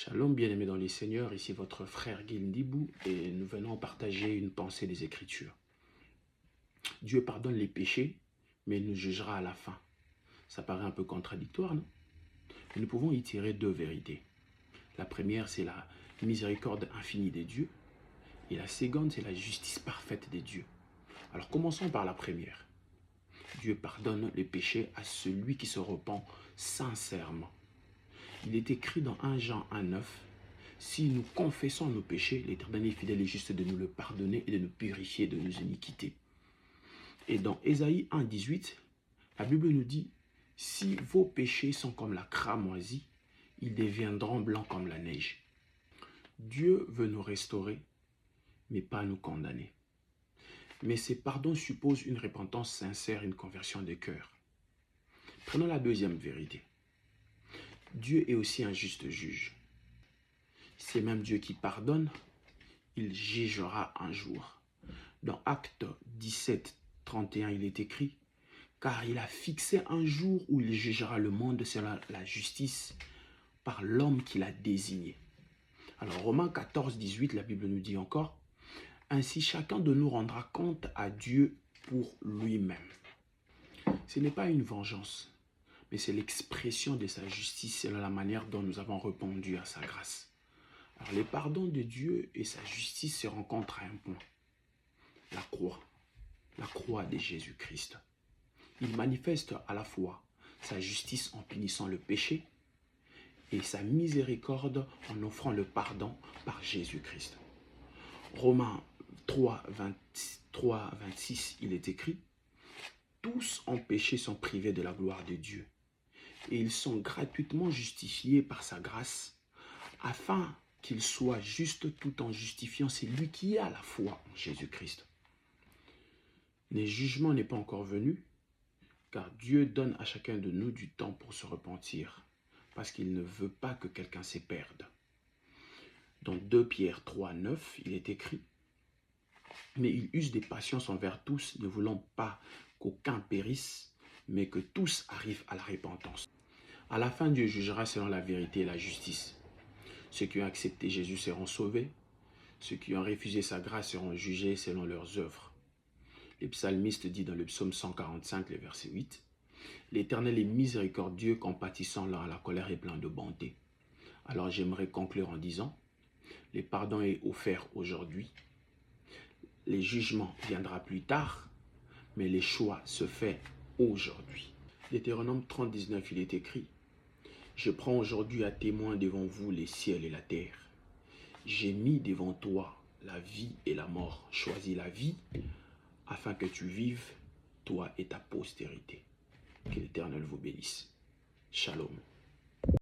Shalom, bien-aimés dans les seigneurs, ici votre frère Guy Ndibou et nous venons partager une pensée des Écritures. Dieu pardonne les péchés, mais il nous jugera à la fin. Ça paraît un peu contradictoire, non? Mais nous pouvons y tirer deux vérités. La première, c'est la miséricorde infinie des dieux, et la seconde, c'est la justice parfaite des dieux. Alors commençons par la première. Dieu pardonne les péchés à celui qui se repent sincèrement. Il est écrit dans 1 Jean 1,9 « Si nous confessons nos péchés, l'Éternel est fidèle et juste de nous le pardonner et de nous purifier de nos iniquités. » Et dans Ésaïe 1,18, la Bible nous dit « Si vos péchés sont comme la cramoisie, ils deviendront blancs comme la neige. » Dieu veut nous restaurer, mais pas nous condamner. Mais ces pardons supposent une repentance sincère, une conversion de cœur. Prenons la deuxième vérité. Dieu est aussi un juste juge. C'est même Dieu qui pardonne, il jugera un jour. Dans Actes 17, 31, il est écrit « Car il a fixé un jour où il jugera le monde selon la justice par l'homme qu'il a désigné. » Alors Romains 14, 18, la Bible nous dit encore « Ainsi chacun de nous rendra compte à Dieu pour lui-même. » Ce n'est pas une vengeance, mais c'est l'expression de sa justice selon la manière dont nous avons répondu à sa grâce. Alors les pardons de Dieu et sa justice se rencontrent à un point. La croix de Jésus-Christ. Il manifeste à la fois sa justice en punissant le péché et sa miséricorde en offrant le pardon par Jésus-Christ. Romains 3, 26, il est écrit « Tous en péché sont privés de la gloire de Dieu. Et ils sont gratuitement justifiés par sa grâce, afin qu'ils soient justes tout en justifiant celui qui a la foi en Jésus-Christ. » Le jugement n'est pas encore venu, car Dieu donne à chacun de nous du temps pour se repentir, parce qu'il ne veut pas que quelqu'un se perde. Dans 2 Pierre 3, 9, il est écrit « Mais il use des patiences envers tous, ne voulant pas qu'aucun périsse, mais que tous arrivent à la repentance. » À la fin, Dieu jugera selon la vérité et la justice. Ceux qui ont accepté Jésus seront sauvés. Ceux qui ont refusé sa grâce seront jugés selon leurs œuvres. Le psalmiste dit dans le psaume 145, le verset 8, « L'Éternel est miséricordieux, compatissant lors à la colère et plein de bonté. » Alors j'aimerais conclure en disant, le pardon est offert aujourd'hui. Le jugement viendra plus tard, mais le choix se fait aujourd'hui. Deutéronome 30, 19, il est écrit, « Je prends aujourd'hui à témoin devant vous les ciels et la terre. J'ai mis devant toi la vie et la mort. Choisis la vie, afin que tu vives, toi et ta postérité. » Que l'Éternel vous bénisse. Shalom.